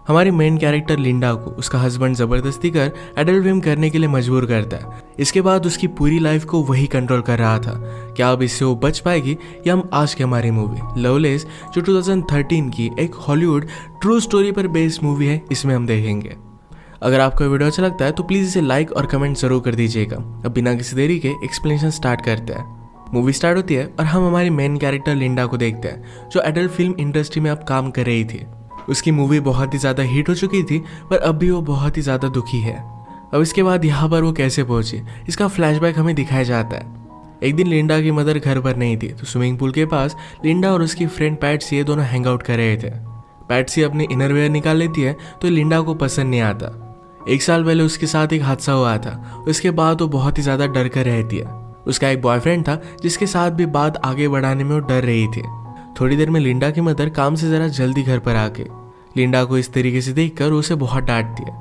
हमारी main character Linda को उसका हस्बैंड जबरदस्ती कर एडल्ट फिल्म करने के लिए मजबूर करता है। इसके बाद उसकी पूरी लाइफ को वही कंट्रोल कर रहा था। क्या अब इससे वो बच पाएगी? या हम आज की हमारी मूवी लवलेस जो 2013 की एक हॉलीवुड ट्रू स्टोरी पर बेस्ड मूवी है, इसमें हम देखेंगे। अगर आपको वीडियो अच्छा लगता है तो प्लीज़ इसे लाइक और कमेंट जरूर कर दीजिएगा। अब बिना किसी देरी के एक्सप्लेनेशन स्टार्ट करते हैं। मूवी स्टार्ट होती है और हम हमारी मेन कैरेक्टर लिंडा को देखते हैं जो एडल्ट फिल्म इंडस्ट्री में अब काम कर रही थी। उसकी मूवी बहुत ही ज़्यादा हिट हो चुकी थी पर अब भी वो बहुत ही ज़्यादा दुखी है। अब इसके बाद यहाँ पर वो कैसे पहुंची, इसका फ्लैशबैक हमें दिखाया जाता है। एक दिन लिंडा की मदर घर पर नहीं थी तो स्विमिंग पूल के पास लिंडा और उसकी फ्रेंड पैट्सी दोनों हैंग आउट कर रहे थे। पैट्सी अपनी इनरवेयर निकाल लेती है तो लिंडा को पसंद नहीं आता। 1 साल पहले उसके साथ एक हादसा हुआ था, उसके बाद वो बहुत ही ज़्यादा डर कर रहती है। उसका एक बॉयफ्रेंड था जिसके साथ भी बात आगे बढ़ाने में वो डर रही थी। थोड़ी देर में लिंडा की मदर काम से ज़रा जल्दी घर पर आके लिंडा को इस तरीके से देखकर उसे बहुत डांटती है।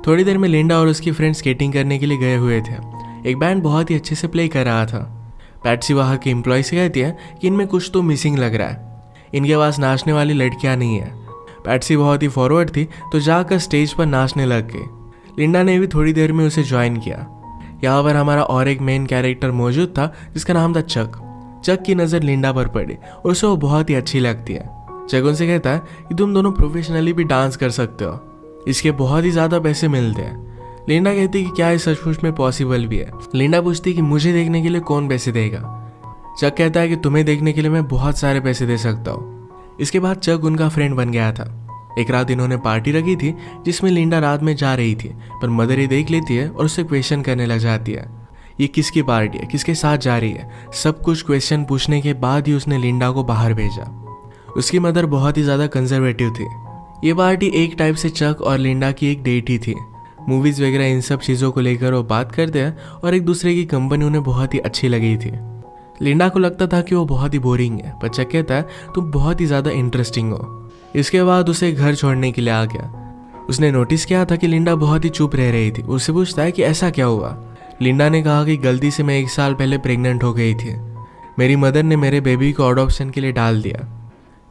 थोड़ी देर में लिंडा और उसकी फ्रेंड स्केटिंग करने के लिए गए हुए थे। एक बैंड बहुत ही अच्छे से प्ले कर रहा था। पैट्सी वहाँ के एम्प्लॉय से कहती है कि इनमें कुछ तो मिसिंग लग रहा है, इनके पास नाचने वाली लड़कियाँ नहीं है। पैट्सी बहुत ही फॉरवर्ड थी तो जाकर स्टेज पर नाचने लग गई। लिंडा ने भी थोड़ी देर में उसे ज्वाइन किया। यहाँ पर हमारा और एक मेन कैरेक्टर मौजूद था जिसका नाम था चक। चक की नज़र लिंडा पर पड़ी और उसे वो बहुत ही अच्छी लगती है। चक उनसे कहता है कि तुम दोनों प्रोफेशनली भी डांस कर सकते हो, इसके बहुत ही ज़्यादा पैसे मिलते हैं। लिंडा कहती है कि क्या ये सचमुच में पॉसिबल भी है। लिंडा पूछती है कि मुझे देखने के लिए कौन पैसे देगा। चक कहता है कि तुम्हें देखने के लिए मैं बहुत सारे पैसे दे सकता हूँ। इसके बाद चक उनका फ्रेंड बन गया था। एक रात इन्होंने पार्टी रखी थी जिसमें लिंडा रात में जा रही थी पर मदर ये देख लेती है और उससे क्वेश्चन करने लग जाती है। ये किसकी पार्टी है, किसके साथ जा रही है, सब कुछ क्वेश्चन पूछने के बाद ही उसने लिंडा को बाहर भेजा। उसकी मदर बहुत ही ज़्यादा कंजर्वेटिव थी। ये पार्टी एक टाइप से चक और लिंडा की एक डेट ही थी। मूवीज़ वगैरह इन सब चीज़ों को लेकर वो बात करते हैं और एक दूसरे की कंपनी उन्हें बहुत ही अच्छी लगी थी। लिंडा को लगता था कि वो बहुत ही बोरिंग है पर चक कहता है तुम बहुत ही ज़्यादा इंटरेस्टिंग हो। इसके बाद उसे घर छोड़ने के लिए आ गया। उसने नोटिस किया था कि लिंडा बहुत ही चुप रह रही थी। उससे पूछता है कि ऐसा क्या हुआ। लिंडा ने कहा कि गलती से मैं 1 साल पहले प्रेग्नेंट हो गई थी, मेरी मदर ने मेरे बेबी को अडॉप्शन के लिए डाल दिया।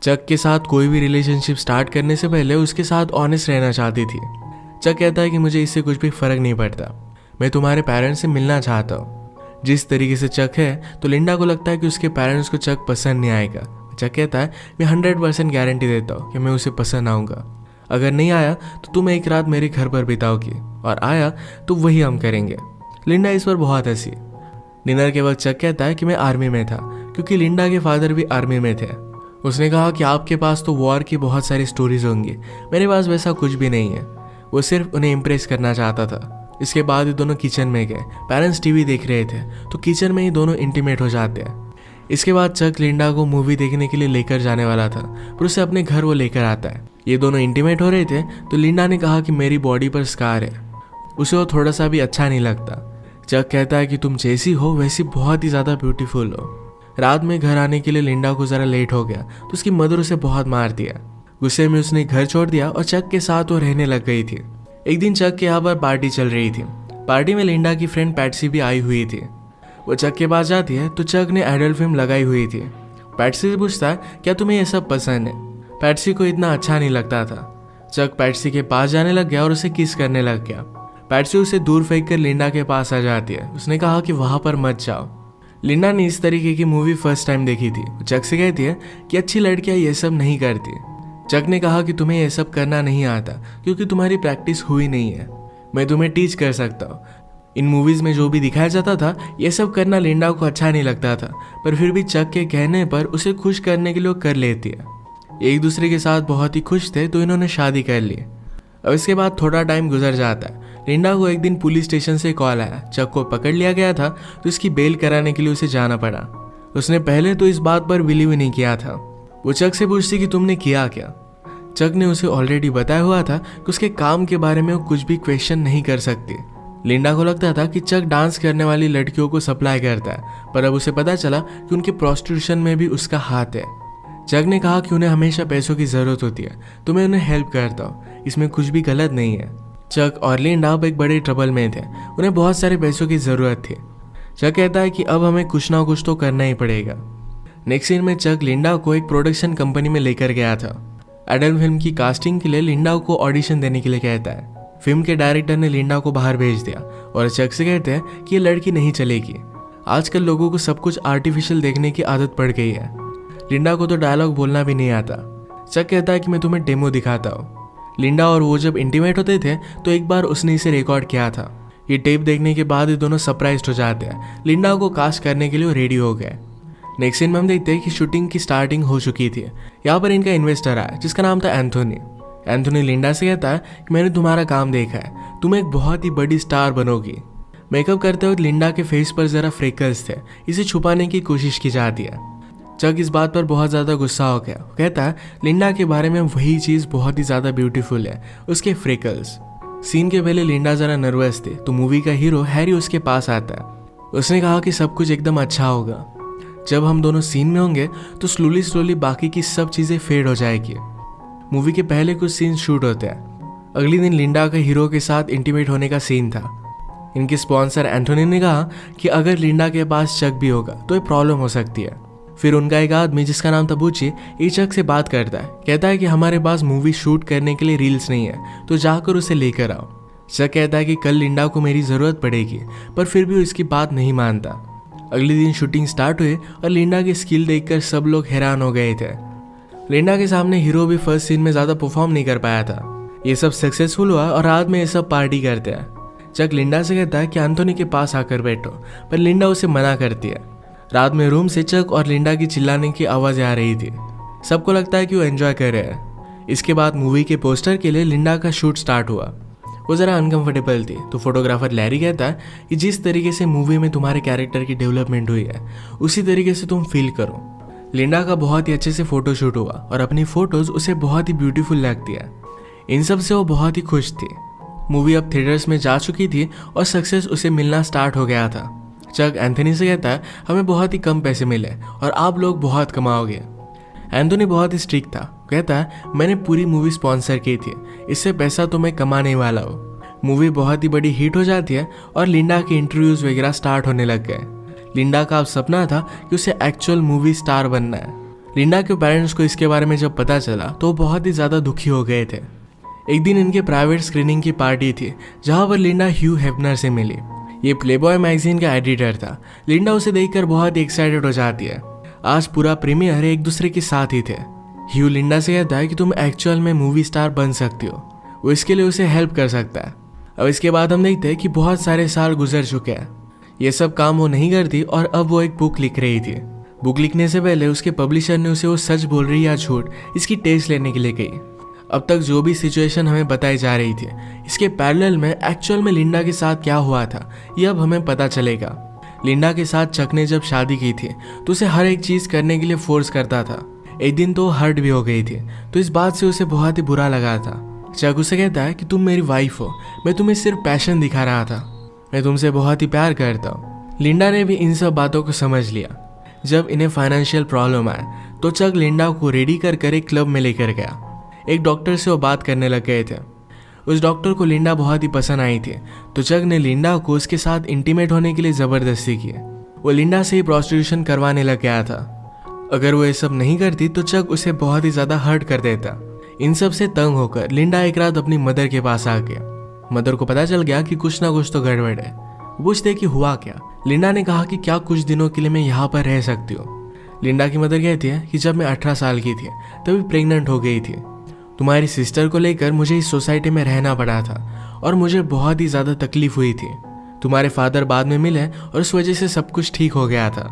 चक के साथ कोई भी रिलेशनशिप स्टार्ट करने से पहले उसके साथ ऑनेस्ट रहना चाहती थी। चक कहता है कि मुझे इससे कुछ भी फ़र्क नहीं पड़ता, मैं तुम्हारे पेरेंट्स से मिलना चाहता हूँ। जिस तरीके से चक है तो लिंडा को लगता है कि उसके पेरेंट्स को चक पसंद नहीं आएगा। चक कहता है मैं 100% गारंटी देता हूँ कि मैं उसे पसंद आऊँगा। अगर नहीं आया तो तुम एक रात मेरे घर पर बिताओगी और आया तो वही हम करेंगे। लिंडा इस पर बहुत हंसी। डिनर के वक्त चक कहता है कि मैं आर्मी में था क्योंकि लिंडा के फादर भी आर्मी में थे। उसने कहा कि आपके पास तो वॉर की बहुत सारी स्टोरीज होंगी, मेरे पास वैसा कुछ भी नहीं है। वो सिर्फ उन्हें इम्प्रेस करना चाहता था। इसके बाद ही दोनों किचन में गए। पेरेंट्स टीवी देख रहे थे तो किचन में ही दोनों इंटीमेट हो जाते हैं। इसके बाद चक लिंडा को मूवी देखने के लिए लेकर जाने वाला था पर उसे अपने घर वो लेकर आता है। ये दोनों इंटीमेट हो रहे थे तो लिंडा ने कहा कि मेरी बॉडी पर स्कार है। उसे वो थोड़ा सा भी अच्छा नहीं लगता। चक कहता है कि तुम जैसी हो वैसी बहुत ही ज़्यादा ब्यूटीफुल हो। रात में घर आने के लिए लिंडा को ज़रा लेट हो गया तो उसकी मदर उसे बहुत मार दिया। गुस्से में उसने घर छोड़ दिया और चक के साथ वो रहने लग गई थी। एक दिन चक के यहाँ पर पार्टी चल रही थी। पार्टी में लिंडा की फ्रेंड पैट्सी भी आई हुई थी। वो चक के पास जाती है तो चक ने एडल्ट फिल्म लगाई हुई थी। पैट्सी से पूछता है क्या तुम्हें ये सब पसंद है। पैट्सी को इतना अच्छा नहीं लगता था। चक पैट्सी के पास जाने लग गया और उसे किस करने लग गया। पैट्सी उसे दूर फेंक कर लिंडा के पास आ जाती है। उसने कहा कि वहाँ पर मत जाओ। लिंडा ने इस तरीके की मूवी फर्स्ट टाइम देखी थी। चक से कहती है कि अच्छी लड़कियाँ ये सब नहीं करती। चक ने कहा कि तुम्हें ये सब करना नहीं आता क्योंकि तुम्हारी प्रैक्टिस हुई नहीं है, मैं तुम्हें टीच कर सकता हूँ। इन मूवीज़ में जो भी दिखाया जाता था ये सब करना लिंडा को अच्छा नहीं लगता था पर फिर भी चक के कहने पर उसे खुश करने के लिए वो कर लेती है। एक दूसरे के साथ बहुत ही खुश थे तो इन्होंने शादी कर ली। अब इसके बाद थोड़ा टाइम गुजर जाता है। लिंडा को एक दिन पुलिस स्टेशन से कॉल आया। चक को पकड़ लिया गया था तो इसकी बेल कराने के लिए उसे जाना पड़ा। उसने पहले तो इस बात पर बिलीव ही नहीं किया था। वो चक से पूछती कि तुमने किया क्या। चक ने उसे ऑलरेडी बताया हुआ था कि उसके काम के बारे में वो कुछ भी क्वेश्चन नहीं कर सकती। लिंडा को लगता था कि चक डांस करने वाली लड़कियों को सप्लाई करता है पर अब उसे पता चला कि उनके प्रोस्टिट्यूशन में भी उसका हाथ है। चक ने कहा कि उन्हें हमेशा पैसों की ज़रूरत होती है तो मैं उन्हें हेल्प करता हूँ, इसमें कुछ भी गलत नहीं है। चक और लिंडा अब एक बड़े ट्रबल में थे, उन्हें बहुत सारे पैसों की ज़रूरत थी। चक कहता है कि अब हमें कुछ ना कुछ तो करना ही पड़ेगा। नेक्स्ट सीन में चक लिंडा को एक प्रोडक्शन कंपनी में लेकर गया था। एडल्ट फिल्म की कास्टिंग के लिए लिंडा को ऑडिशन देने के लिए कहता है। फिल्म के डायरेक्टर ने लिंडा को बाहर भेज दिया और चक से कहते हैं कि ये लड़की नहीं चलेगी। आजकल लोगों को सब कुछ आर्टिफिशियल देखने की आदत पड़ गई है। लिंडा को तो डायलॉग बोलना भी नहीं आता। चक कहता है कि मैं तुम्हें डेमो दिखाता हूँ। लिंडा और वो जब इंटीमेट होते थे तो एक बार उसने इसे रिकॉर्ड किया था। ये टेप देखने के बाद ये दोनों सरप्राइज्ड हो जाते हैं। लिंडा को कास्ट करने के लिए रेडी हो गए। नेक्स्ट सीन में हम देखते हैं कि शूटिंग की स्टार्टिंग हो चुकी थी। यहाँ पर इनका इन्वेस्टर आया जिसका नाम था एंथोनी। एंथोनी लिंडा से कहता है कि मैंने तुम्हारा काम देखा है, तुम एक बहुत ही बड़ी स्टार बनोगी। मेकअप करते वक्त लिंडा के फेस पर जरा फ्रेकल्स थे, इसे छुपाने की कोशिश की जाती है। चक इस बात पर बहुत ज़्यादा गुस्सा हो गया। वो कहता है लिंडा के बारे में वही चीज़ बहुत ही ज़्यादा ब्यूटीफुल है, उसके फ्रेकल्स। सीन के पहले लिंडा ज़रा नर्वस थी तो मूवी का हीरो हैरी उसके पास आता है। उसने कहा कि सब कुछ एकदम अच्छा होगा, जब हम दोनों सीन में होंगे तो स्लोली बाकी की सब चीज़ें फेड हो जाएगी। मूवी के पहले कुछ सीन शूट होते हैं। अगले दिन लिंडा का हीरो के साथ इंटीमेट होने का सीन था। इनके स्पॉन्सर एंथोनी ने कहा कि अगर लिंडा के पास चक भी होगा तो ये प्रॉब्लम हो सकती है। फिर उनका एक आदमी जिसका नाम था बूची ये चक से बात करता है, कहता है कि हमारे पास मूवी शूट करने के लिए रील्स नहीं है तो जाकर उसे लेकर आओ। चक कहता है कि कल लिंडा को मेरी ज़रूरत पड़ेगी, पर फिर भी उसकी बात नहीं मानता। अगले दिन शूटिंग स्टार्ट हुई और लिंडा की स्किल देखकर सब लोग हैरान हो गए थे। लिंडा के सामने हीरो भी फर्स्ट सीन में ज़्यादा परफॉर्म नहीं कर पाया था। ये सब सक्सेसफुल हुआ और रात में ये सब पार्टी करते हैं। चक लिंडा से कहता है कि एंथोनी के पास आकर बैठो, पर लिंडा उसे मना करती है। रात में रूम से चक और लिंडा की चिल्लाने की आवाज़ें आ रही थी। सबको लगता है कि वो एंजॉय कर रहे हैं। इसके बाद मूवी के पोस्टर के लिए लिंडा का शूट स्टार्ट हुआ। वो ज़रा अनकंफर्टेबल थी तो फोटोग्राफर लैरी कहता है कि जिस तरीके से मूवी में तुम्हारे कैरेक्टर की डेवलपमेंट हुई है उसी तरीके से तुम फील करो। लिंडा का बहुत ही अच्छे से फोटो शूट हुआ और अपनी फोटोज उसे बहुत ही ब्यूटीफुल लगती है। इन सब से वो बहुत ही खुश थी। मूवी अब थिएटर्स में जा चुकी थी और सक्सेस उसे मिलना स्टार्ट हो गया था। चक एंथोनी से कहता है हमें बहुत ही कम पैसे मिले और आप लोग बहुत कमाओगे। एंथोनी बहुत ही स्ट्रिक्ट था। कहता है मैंने पूरी मूवी स्पॉन्सर की थी, इससे पैसा तो मैं कमाने वाला हूँ। मूवी बहुत ही बड़ी हिट हो जाती है और लिंडा के इंटरव्यूज वगैरह स्टार्ट होने लग गए। लिंडा का अब सपना था कि उसे एक्चुअल मूवी स्टार बनना है। लिंडा के पेरेंट्स को इसके बारे में जब पता चला तो वो बहुत ही ज़्यादा दुखी हो गए थे। एक दिन इनके प्राइवेट स्क्रीनिंग की पार्टी थी जहाँ पर लिंडा ह्यू हेफनर से मिली। ये प्लेबॉय मैगजीन का एडिटर था। लिंडा उसे देखकर बहुत ही एक्साइटेड हो जाती है। आज पूरा प्रीमियर एक दूसरे के साथ ही थे। ह्यू लिंडा से कहता है कि तुम एक्चुअल में मूवी स्टार बन सकती हो, वो इसके लिए उसे हेल्प कर सकता है। अब इसके बाद हम देखते हैं कि बहुत सारे साल गुजर चुके हैं। ये सब काम वो नहीं करती और अब वो एक बुक लिख रही थी। बुक लिखने से पहले उसके पब्लिशर ने उसे वो सच बोल रही या झूठ इसकी टेस्ट लेने के लिए कही। अब तक जो भी सिचुएशन हमें बताई जा रही थी इसके पैरेलल में एक्चुअल में लिंडा के साथ क्या हुआ था ये अब हमें पता चलेगा। लिंडा के साथ चक ने जब शादी की थी तो उसे हर एक चीज़ करने के लिए फोर्स करता था। एक दिन तो हर्ट भी हो गई थी तो इस बात से उसे बहुत ही बुरा लगा था। चक उसे कहता है कि तुम मेरी वाइफ हो, मैं तुम्हें सिर्फ पैशन दिखा रहा था, मैं तुमसे बहुत ही प्यार करता हूँ। लिंडा ने भी इन सब बातों को समझ लिया। जब इन्हें फाइनेंशियल प्रॉब्लम आया तो चक लिंडा को रेडी कर एक क्लब में लेकर गया। एक डॉक्टर से वो बात करने लग गए थे। उस डॉक्टर को लिंडा बहुत ही पसंद आई थी तो चक ने लिंडा को उसके साथ इंटीमेट होने के लिए ज़बरदस्ती की। वो लिंडा से ही प्रोस्टिट्यूशन करवाने लग गया था। अगर वो ये सब नहीं करती तो चक उसे बहुत ही ज़्यादा हर्ट कर देता। इन सब से तंग होकर लिंडा एक रात अपनी मदर के पास आ गया। मदर को पता चल गया कि कुछ ना कुछ तो गड़बड़ है। पूछते कि हुआ क्या। लिंडा ने कहा कि क्या कुछ दिनों के लिए मैं यहाँ पर रह सकती हूँ। लिंडा की मदर कहती है कि जब मैं 18 साल की थी तभी प्रेग्नेंट हो गई थी। तुम्हारी सिस्टर को लेकर मुझे इस सोसाइटी में रहना पड़ा था और मुझे बहुत ही ज़्यादा तकलीफ हुई थी। तुम्हारे फादर बाद में मिले और उस वजह से सब कुछ ठीक हो गया था।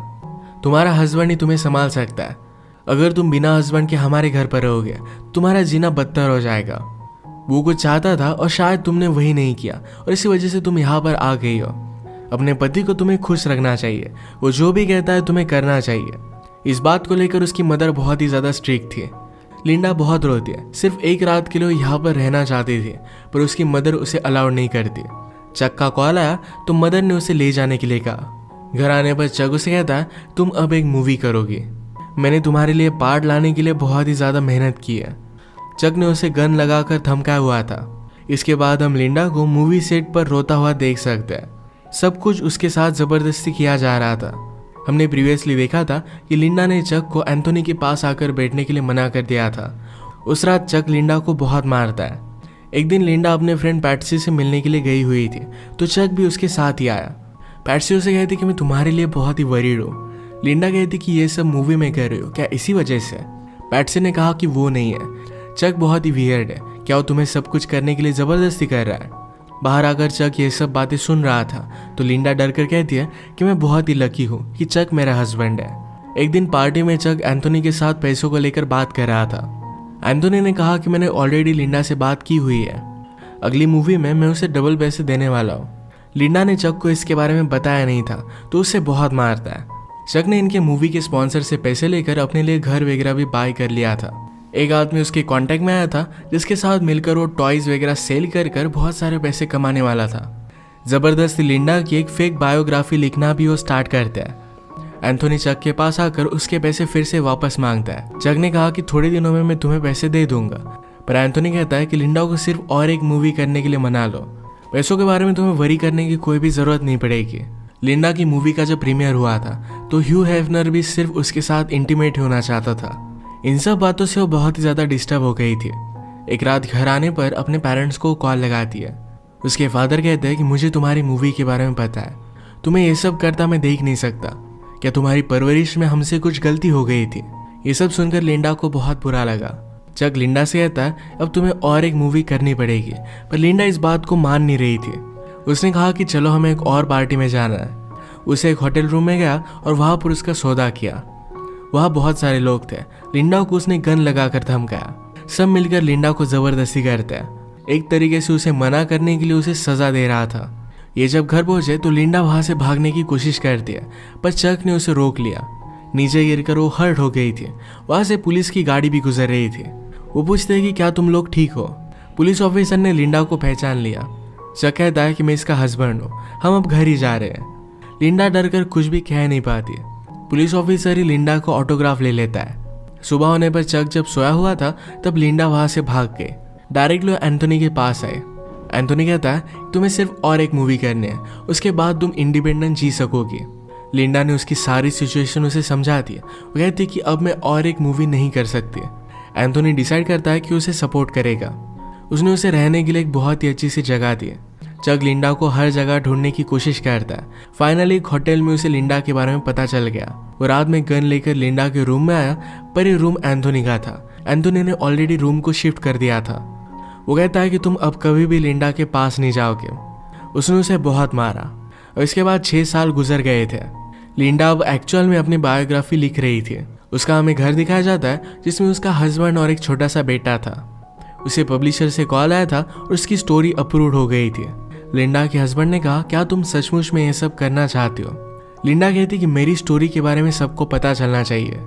तुम्हारा हस्बैंड ही तुम्हें संभाल सकता है। अगर तुम बिना हस्बैंड के हमारे घर पर रहोगे तुम्हारा जीना बदतर हो जाएगा। वो कुछ चाहता था और शायद तुमने वही नहीं किया और इसी वजह से तुम यहाँ पर आ गई हो। अपने पति को तुम्हें खुश रखना चाहिए, वो जो भी कहता है तुम्हें करना चाहिए। इस बात को लेकर उसकी मदर बहुत ही ज़्यादा स्ट्रिक्ट थी। लिंडा बहुत रोती है। सिर्फ एक रात के लिए यहाँ पर रहना चाहती थी पर उसकी मदर उसे अलाउड नहीं करती। चक का कॉल आया तो मदर ने उसे ले जाने के लिए कहा। घर आने पर चक उसे कहता है तुम अब एक मूवी करोगी, मैंने तुम्हारे लिए पार्ट लाने के लिए बहुत ही ज़्यादा मेहनत की है। चक ने उसे गन लगाकर धमकाया हुआ था। इसके बाद हम लिंडा को मूवी सेट पर रोता हुआ देख सकते हैं। सब कुछ उसके साथ ज़बरदस्ती किया जा रहा था। हमने प्रीवियसली देखा था कि लिंडा ने चक को एंथोनी के पास आकर बैठने के लिए मना कर दिया था। उस रात चक लिंडा को बहुत मारता है। एक दिन लिंडा अपने फ्रेंड पैट्सी से मिलने के लिए गई हुई थी, तो चक भी उसके साथ ही आया। पैट्सी उसे कहती कि मैं तुम्हारे लिए बहुत ही वरीड हूँ। लिंडा कहती कि ये सब मूवी में कर रहे हो क्या इसी वजह से? पैट्सी ने कहा कि वो नहीं है, चक बहुत ही वियर्ड है, क्या वो तुम्हें सब कुछ करने के लिए ज़बरदस्ती कर रहा है? बाहर आकर चक ये सब बातें सुन रहा था, तो लिंडा डर कर कहती है कि मैं बहुत ही लकी हूँ कि चक मेरा हस्बैंड है। एक दिन पार्टी में चक एंथोनी के साथ पैसों को लेकर बात कर रहा था। एंथोनी ने कहा कि मैंने ऑलरेडी लिंडा से बात की हुई है, अगली मूवी में मैं उसे डबल पैसे देने वाला हूँ। लिंडा ने चक को इसके बारे में बताया नहीं था, तो उसे बहुत मारता है। चक ने इनके मूवी के स्पॉन्सर से पैसे लेकर अपने लिए घर वगैरह भी बाय कर लिया था। एक आदमी उसके कांटेक्ट में आया था, जिसके साथ मिलकर वो टॉयज वगैरह सेल कर कर बहुत सारे पैसे कमाने वाला था। जबरदस्ती लिंडा की एक फेक बायोग्राफी लिखना भी वो स्टार्ट करता है। एंथोनी चक के पास आकर उसके पैसे फिर से वापस मांगता है। चक ने कहा कि थोड़े दिनों में मैं तुम्हें पैसे दे दूंगा, पर एंथोनी कहता है कि लिंडा को सिर्फ और एक मूवी करने के लिए मना लो, पैसों के बारे में तुम्हें वरी करने की कोई भी जरूरत नहीं पड़ेगी। लिंडा की मूवी का जब प्रीमियर हुआ था, तो ह्यू हेफनर भी सिर्फ उसके साथ इंटीमेट होना चाहता था। इन सब बातों से वो बहुत ही ज़्यादा डिस्टर्ब हो गई थी। एक रात घर आने पर अपने पेरेंट्स को कॉल लगाती है। उसके फादर कहते हैं कि मुझे तुम्हारी मूवी के बारे में पता है, तुम्हें ये सब करता मैं देख नहीं सकता, क्या तुम्हारी परवरिश में हमसे कुछ गलती हो गई थी? ये सब सुनकर लिंडा को बहुत बुरा लगा। चक लिंडा से कहता है अब तुम्हें और एक मूवी करनी पड़ेगी, पर लिंडा इस बात को मान नहीं रही थी। उसने कहा कि चलो हमें एक और पार्टी में जाना है। उसे एक होटल रूम में गया और वहाँ पर उसका सौदा किया। वहाँ बहुत सारे लोग थे। लिंडा को उसने गन लगाकर धमकाया। सब मिलकर लिंडा को जबरदस्ती करते हैं, एक तरीके से उसे मना करने के लिए उसे सजा दे रहा था। ये जब घर पहुंचे तो लिंडा वहाँ से भागने की कोशिश करती है, पर चक ने उसे रोक लिया। नीचे गिरकर वो हर्ट हो गई थी। वहाँ से पुलिस की गाड़ी भी गुजर रही थी। वो पूछते हैं कि क्या तुम लोग ठीक हो? पुलिस ऑफिसर ने लिंडा को पहचान लिया। चक कहता है कि मैं इसका हस्बैंड हूँ, हम अब घर ही जा रहे हैं। लिंडा डर कर कुछ भी कह नहीं पाती। पुलिस ऑफिसर ही लिंडा को ऑटोग्राफ ले लेता है। सुबह होने पर चक जब सोया हुआ था, तब लिंडा वहां से भाग गई। डायरेक्टली एंथोनी के पास आए। एंथोनी कहता है तुम्हें सिर्फ और एक मूवी करनी है, उसके बाद तुम इंडिपेंडेंट जी सकोगी। लिंडा ने उसकी सारी सिचुएशन उसे समझा दी। वो कहती कि अब मैं और एक मूवी नहीं कर सकती। एंथोनी डिसाइड करता है कि उसे सपोर्ट करेगा। उसने उसे रहने के लिए एक बहुत ही अच्छी सी जगह दी। चक लिंडा को हर जगह ढूंढने की कोशिश करता है। फाइनली एक होटल में उसे लिंडा के बारे में पता चल गया। वो रात में गन लेकर लिंडा के रूम में आया, पर ये रूम एंथोनी का था। एंथोनी ने ऑलरेडी रूम को शिफ्ट कर दिया था। वो कहता है कि तुम अब कभी भी लिंडा के पास नहीं जाओगे। उसने उसे बहुत मारा और इसके बाद 6 साल गुजर गए थे। लिंडा अब एक्चुअल में अपनी बायोग्राफी लिख रही थी। उसका हमें घर दिखाया जाता है जिसमें उसका हस्बैंड और एक छोटा सा बेटा था। उसे पब्लिशर से कॉल आया था और उसकी स्टोरी अप्रूव हो गई थी। लिंडा के हस्बैंड ने कहा क्या तुम सचमुच में ये सब करना चाहती हो? लिंडा कहती कि मेरी स्टोरी के बारे में सबको पता चलना चाहिए।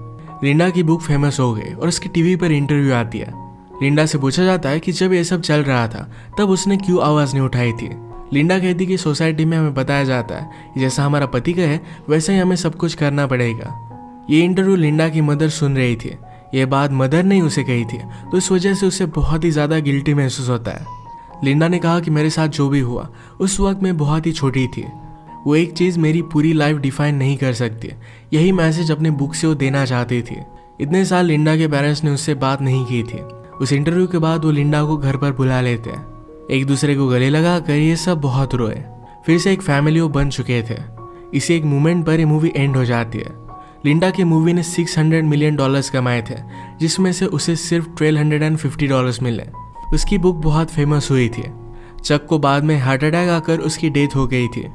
लिंडा की बुक फेमस हो गई और उसकी टीवी पर इंटरव्यू आती है। लिंडा से पूछा जाता है कि जब ये सब चल रहा था तब उसने क्यों आवाज़ नहीं उठाई थी। लिंडा कहती कि सोसाइटी में हमें बताया जाता है कि जैसा हमारा पति कहे वैसे ही हमें सब कुछ करना पड़ेगा। ये इंटरव्यू लिंडा की मदर सुन रही थी। ये बात मदर ने उसे कही थी, तो इस वजह से उसे बहुत ही ज़्यादा गिल्टी महसूस होता है। लिंडा ने कहा कि मेरे साथ जो भी हुआ उस वक्त मैं बहुत ही छोटी थी। वो एक चीज़ मेरी पूरी लाइफ डिफाइन नहीं कर सकती। यही मैसेज अपने बुक से वो देना चाहती थी। इतने साल लिंडा के पेरेंट्स ने उससे बात नहीं की थी। उस इंटरव्यू के बाद वो लिंडा को घर पर बुला लेते हैं। एक दूसरे को गले लगा कर ये सब बहुत रोए। फिर से एक फैमिली वो बन चुके थे। इसी एक मोमेंट पर ये मूवी एंड हो जाती है। लिंडा की मूवी ने $600 मिलियन कमाए थे, जिसमें से उसे सिर्फ $1,250 मिले। उसकी बुक बहुत फेमस हुई थी। चक को बाद में हार्ट अटैक आकर उसकी डेथ हो गई थी।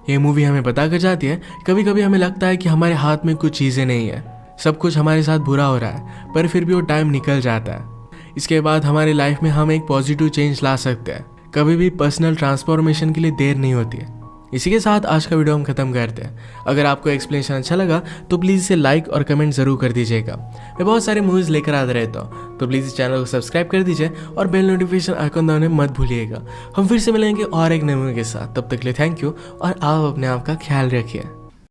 ये मूवी हमें पता कर जाती है कभी कभी हमें लगता है कि हमारे हाथ में कुछ चीज़ें नहीं है, सब कुछ हमारे साथ बुरा हो रहा है, पर फिर भी वो टाइम निकल जाता है। इसके बाद हमारी लाइफ में हम एक पॉजिटिव चेंज ला सकते हैं। कभी भी पर्सनल ट्रांसफॉर्मेशन के लिए देर नहीं होती है। इसी के साथ आज का वीडियो हम खत्म करते हैं। अगर आपको एक्सप्लेनेशन अच्छा लगा तो प्लीज़ इसे लाइक और कमेंट जरूर कर दीजिएगा। मैं बहुत सारे मूवीज़ लेकर आता रहता हूँ, तो प्लीज़ इस चैनल को सब्सक्राइब कर दीजिए और बेल नोटिफिकेशन आइकन दबाने मत भूलिएगा। हम फिर से मिलेंगे और एक नए मूवी के साथ। तब तक के लिए थैंक यू और आप अपने आप का ख्याल रखिए।